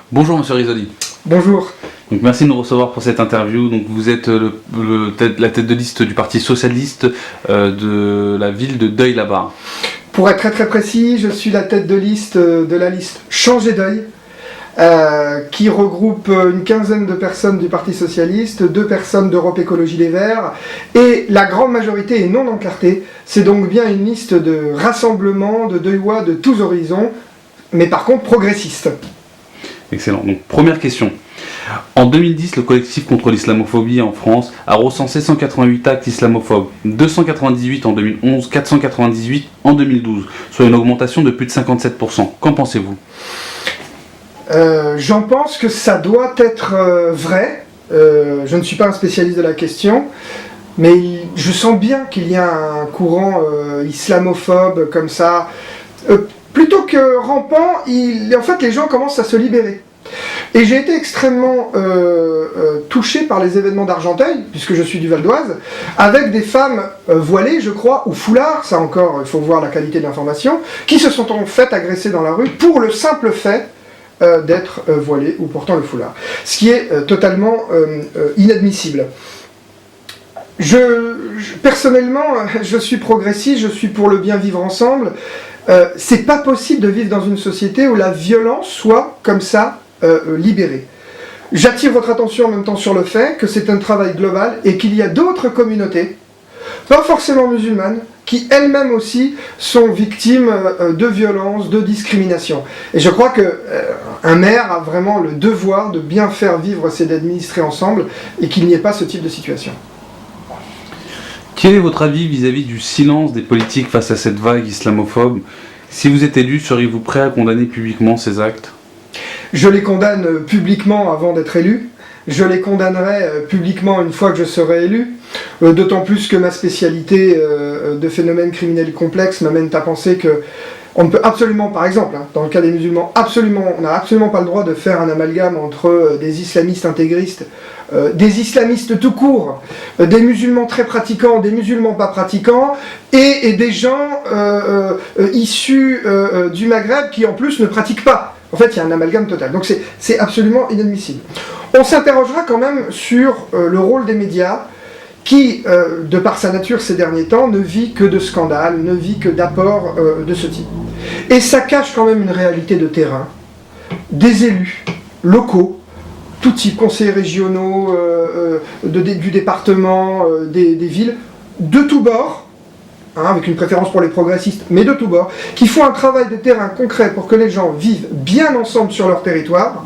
Bonjour Monsieur Risoli. Bonjour. Donc, merci de nous recevoir pour cette interview. Donc, vous êtes la tête de liste du Parti Socialiste de la ville de Deuil-la-Barre. Pour être très précis, je suis la tête de liste de la liste Changer Deuil, qui regroupe une quinzaine de personnes du Parti Socialiste, 2 personnes d'Europe Écologie Les Verts, et la grande majorité est non encartée. C'est donc bien une liste de rassemblement de Deuillois de tous horizons, mais par contre progressiste. Excellent. Donc, première question. En 2010, le collectif contre l'islamophobie en France a recensé 188 actes islamophobes, 298 en 2011, 498 en 2012, soit une augmentation de plus de 57%. Qu'en pensez-vous ? J'en pense que ça doit être vrai. Je ne suis pas un spécialiste de la question, mais je sens bien qu'il y a un courant islamophobe comme ça. Plutôt que rampant, en fait, les gens commencent à se libérer. Et j'ai été extrêmement touché par les événements d'Argenteuil, puisque je suis du Val d'Oise, avec des femmes voilées, je crois, ou foulards, ça encore, il faut voir la qualité de l'information, qui se sont en fait agressées dans la rue pour le simple fait d'être voilées ou portant le foulard. Ce qui est totalement inadmissible. Personnellement, je suis progressiste, je suis pour le bien vivre ensemble. C'est pas possible de vivre dans une société où la violence soit comme ça libérée. J'attire votre attention en même temps sur le fait que c'est un travail global et qu'il y a d'autres communautés, pas forcément musulmanes, qui elles-mêmes aussi sont victimes de violences, de discrimination. Et je crois qu'un maire a vraiment le devoir de bien faire vivre ses administrés ensemble et qu'il n'y ait pas ce type de situation. Quel est votre avis vis-à-vis du silence des politiques face à cette vague islamophobe ? Si vous êtes élu, seriez-vous prêt à condamner publiquement ces actes ? Je les condamne publiquement avant d'être élu. Je les condamnerai publiquement une fois que je serai élu. D'autant plus que ma spécialité de phénomènes criminels complexes m'amène à penser que on ne peut absolument, par exemple, dans le cas des musulmans, on n'a absolument pas le droit de faire un amalgame entre des islamistes intégristes, des islamistes tout court, des musulmans très pratiquants, des musulmans pas pratiquants, et des gens issus du Maghreb qui en plus ne pratiquent pas. En fait, il y a un amalgame total. Donc c'est absolument inadmissible. On s'interrogera quand même sur le rôle des médias, qui, de par sa nature ces derniers temps, ne vit que de scandales, ne vit que d'apports de ce type. Et ça cache quand même une réalité de terrain, des élus locaux, tout type, conseillers régionaux, du département, des villes, de tous bords, avec une préférence pour les progressistes, mais de tous bords, qui font un travail de terrain concret pour que les gens vivent bien ensemble sur leur territoire,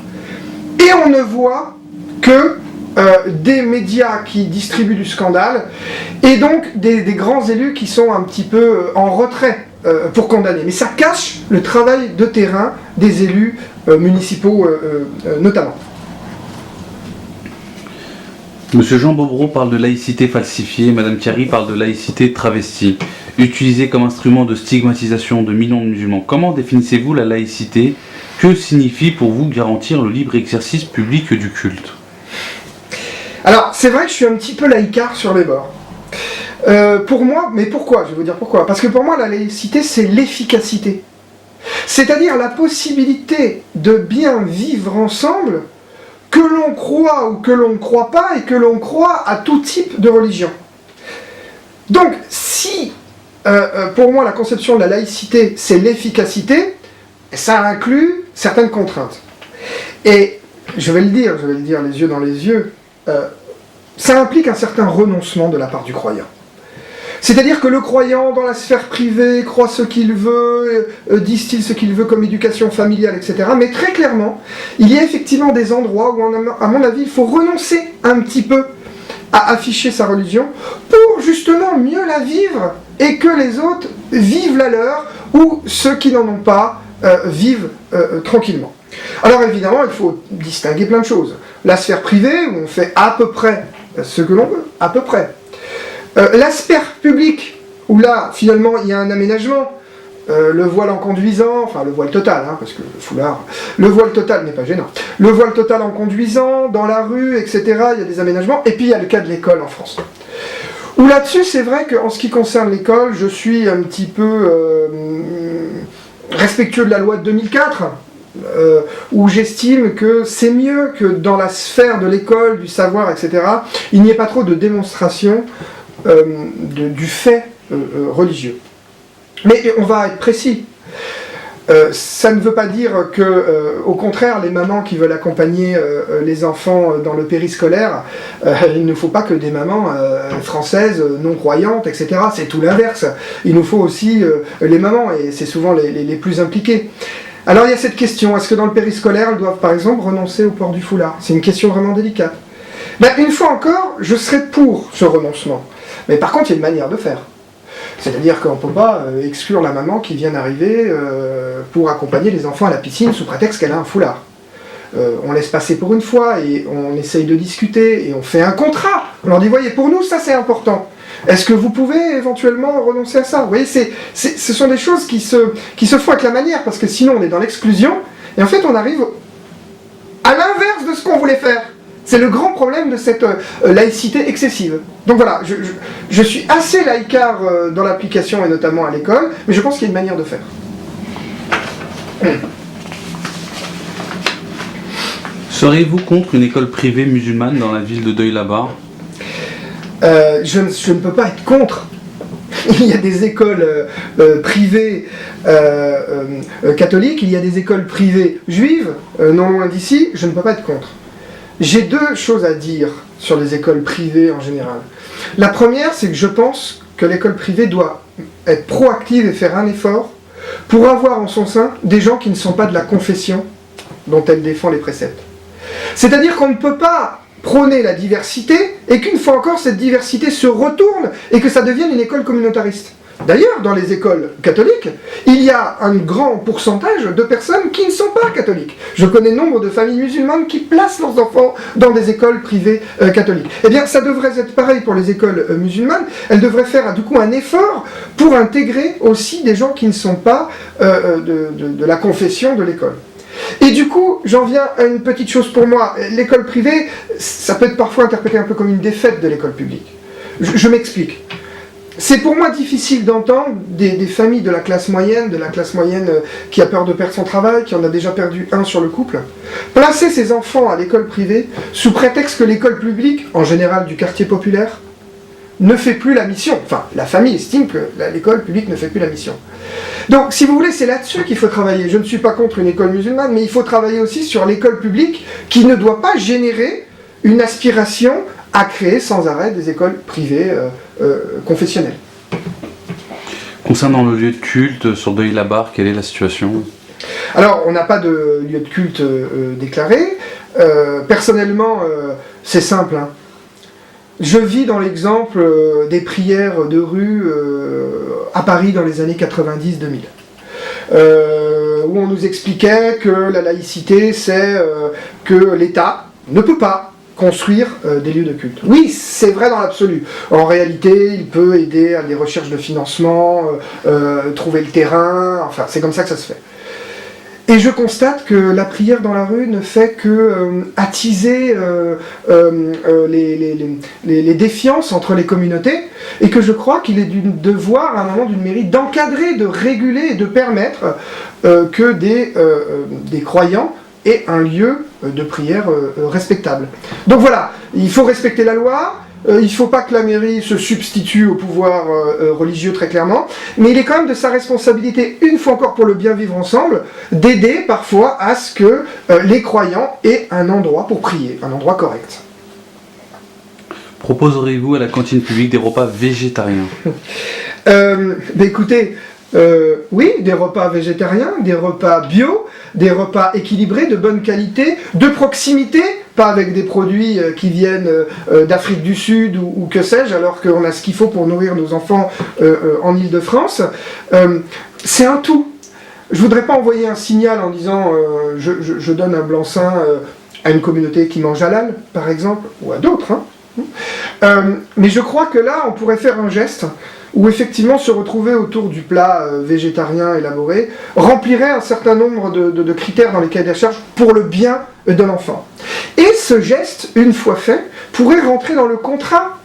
et on ne voit que des médias qui distribuent du scandale, et donc des grands élus qui sont un petit peu en retrait pour condamner. Mais ça cache le travail de terrain des élus municipaux notamment. Monsieur Jean Bobreau parle de laïcité falsifiée, Madame Chiari parle de laïcité travestie, utilisée comme instrument de stigmatisation de millions de musulmans. Comment définissez-vous la laïcité ? Que signifie pour vous garantir le libre exercice public du culte ? Alors, c'est vrai que je suis un petit peu laïcard sur les bords. Pour moi, mais pourquoi ? Je vais vous dire pourquoi. Parce que pour moi, la laïcité, c'est l'efficacité. C'est-à-dire la possibilité de bien vivre ensemble, que l'on croit ou que l'on ne croit pas, et que l'on croit à tout type de religion. Donc, si, pour moi, la conception de la laïcité, c'est l'efficacité, ça inclut certaines contraintes. Et je vais le dire les yeux dans les yeux, ça implique un certain renoncement de la part du croyant. C'est-à-dire que le croyant, dans la sphère privée, croit ce qu'il veut, distille ce qu'il veut comme éducation familiale, etc. Mais très clairement, il y a effectivement des endroits où, à mon avis, il faut renoncer un petit peu à afficher sa religion pour justement mieux la vivre et que les autres vivent la leur, ou ceux qui n'en ont pas vivent tranquillement. Alors évidemment, il faut distinguer plein de choses. La sphère privée, où on fait à peu près ce que l'on veut, à peu près. La sphère publique, où là, finalement, il y a un aménagement. Le voile en conduisant, enfin le voile total, parce que le foulard, le voile total n'est pas gênant. Le voile total en conduisant, dans la rue, etc., il y a des aménagements. Et puis il y a le cas de l'école en France. Où là-dessus, c'est vrai qu'en ce qui concerne l'école, je suis un petit peu respectueux de la loi de 2004, où j'estime que c'est mieux que dans la sphère de l'école, du savoir, etc., il n'y ait pas trop de démonstration du fait religieux. Mais on va être précis. Ça ne veut pas dire que, au contraire, les mamans qui veulent accompagner les enfants dans le périscolaire, il ne faut pas que des mamans françaises, non-croyantes, etc. C'est tout l'inverse. Il nous faut aussi les mamans, et c'est souvent les plus impliquées. Alors il y a cette question, est-ce que dans le périscolaire, elles doivent par exemple renoncer au port du foulard? C'est une question vraiment délicate. Une fois encore, je serais pour ce renoncement. Mais par contre, il y a une manière de faire. C'est-à-dire qu'on ne peut pas exclure la maman qui vient d'arriver pour accompagner les enfants à la piscine sous prétexte qu'elle a un foulard. On laisse passer pour une fois et on essaye de discuter et on fait un contrat. On leur dit, voyez, pour nous, ça c'est important. Est-ce que vous pouvez éventuellement renoncer à ça? Vous voyez, ce sont des choses qui se font avec la manière, parce que sinon on est dans l'exclusion, et en fait on arrive à l'inverse de ce qu'on voulait faire. C'est le grand problème de cette laïcité excessive. Donc voilà, je suis assez laïcard dans l'application et notamment à l'école, mais je pense qu'il y a une manière de faire. Seriez-vous contre une école privée musulmane dans la ville de Deuil-la-Barre? Je ne peux pas être contre. Il y a des écoles privées catholiques, il y a des écoles privées juives, non loin d'ici, je ne peux pas être contre. J'ai deux choses à dire sur les écoles privées en général. La première, c'est que je pense que l'école privée doit être proactive et faire un effort pour avoir en son sein des gens qui ne sont pas de la confession dont elle défend les préceptes. C'est-à-dire qu'on ne peut pas prôner la diversité et qu'une fois encore cette diversité se retourne et que ça devienne une école communautariste. D'ailleurs, dans les écoles catholiques, il y a un grand pourcentage de personnes qui ne sont pas catholiques. Je connais nombre de familles musulmanes qui placent leurs enfants dans des écoles privées catholiques. Eh bien, ça devrait être pareil pour les écoles musulmanes. Elles devraient faire du coup un effort pour intégrer aussi des gens qui ne sont pas de la confession de l'école. Et du coup, j'en viens à une petite chose pour moi. L'école privée, ça peut être parfois interprété un peu comme une défaite de l'école publique. Je m'explique. C'est pour moi difficile d'entendre des familles de la classe moyenne qui a peur de perdre son travail, qui en a déjà perdu un sur le couple, placer ses enfants à l'école privée sous prétexte que l'école publique, en général du quartier populaire, ne fait plus la mission. Enfin, la famille estime que l'école publique ne fait plus la mission. Donc, si vous voulez, c'est là-dessus qu'il faut travailler. Je ne suis pas contre une école musulmane, mais il faut travailler aussi sur l'école publique qui ne doit pas générer une aspiration à créer sans arrêt des écoles privées confessionnelles. Concernant le lieu de culte sur Deuil-la-Barre, quelle est la situation? Alors, on n'a pas de lieu de culte déclaré. Personnellement, c'est simple. Je vis dans l'exemple des prières de rue à Paris dans les années 90-2000. Où on nous expliquait que la laïcité, c'est que l'État ne peut pas construire des lieux de culte. Oui, c'est vrai dans l'absolu. En réalité, il peut aider à des recherches de financement, trouver le terrain, enfin, c'est comme ça que ça se fait. Et je constate que la prière dans la rue ne fait que attiser les défiances entre les communautés, et que je crois qu'il est du devoir, à un moment, d'une mairie, d'encadrer, de réguler et de permettre que des croyants aient un lieu de prière respectable. Donc voilà, il faut respecter la loi. Il ne faut pas que la mairie se substitue au pouvoir religieux très clairement, mais il est quand même de sa responsabilité, une fois encore pour le bien vivre ensemble, d'aider parfois à ce que les croyants aient un endroit pour prier, un endroit correct. Proposerez-vous à la cantine publique des repas végétariens? Écoutez, oui, des repas végétariens, des repas bio, des repas équilibrés, de bonne qualité, de proximité, pas avec des produits qui viennent d'Afrique du Sud ou que sais-je, alors qu'on a ce qu'il faut pour nourrir nos enfants en Île-de-France. C'est un tout. Je voudrais pas envoyer un signal en disant je donne un blanc-seing à une communauté qui mange halal, par exemple, ou à d'autres. Mais je crois que là, on pourrait faire un geste où effectivement se retrouver autour du plat végétarien élaboré remplirait un certain nombre de critères dans les cahiers des charges pour le bien de l'enfant. Et ce geste, une fois fait, pourrait rentrer dans le contrat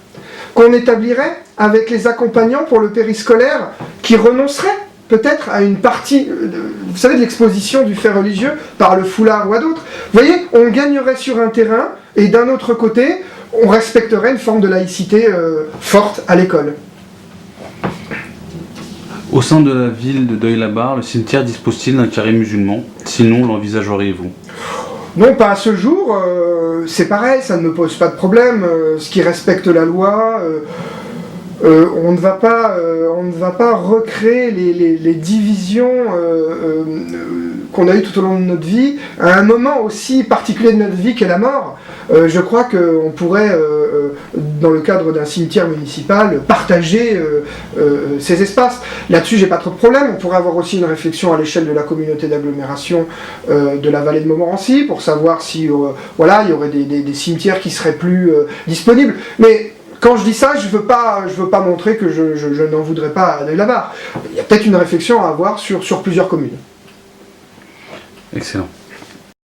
qu'on établirait avec les accompagnants pour le périscolaire qui renonceraient peut-être à une partie, vous savez, de l'exposition du fait religieux par le foulard ou à d'autres. Vous voyez, on gagnerait sur un terrain, et d'un autre côté, on respecterait une forme de laïcité forte à l'école. Au sein de la ville de Deuil-la-Barre, le cimetière dispose-t-il d'un carré musulman? Sinon, l'envisageriez-vous? Non, pas à ce jour. C'est pareil, ça ne me pose pas de problème. Ce qui respecte la loi, on ne va pas recréer les divisions qu'on a eues tout au long de notre vie, à un moment aussi particulier de notre vie qu'est la mort. Je crois qu'on pourrait, dans le cadre d'un cimetière municipal, partager ces espaces. Là-dessus, j'ai pas trop de problème. On pourrait avoir aussi une réflexion à l'échelle de la communauté d'agglomération de la vallée de Montmorency, pour savoir si voilà, il y aurait des cimetières qui seraient plus disponibles. Mais quand je dis ça, je veux pas montrer que je n'en voudrais pas à Deuil-la-Barre. Il y a peut-être une réflexion à avoir sur plusieurs communes. Excellent.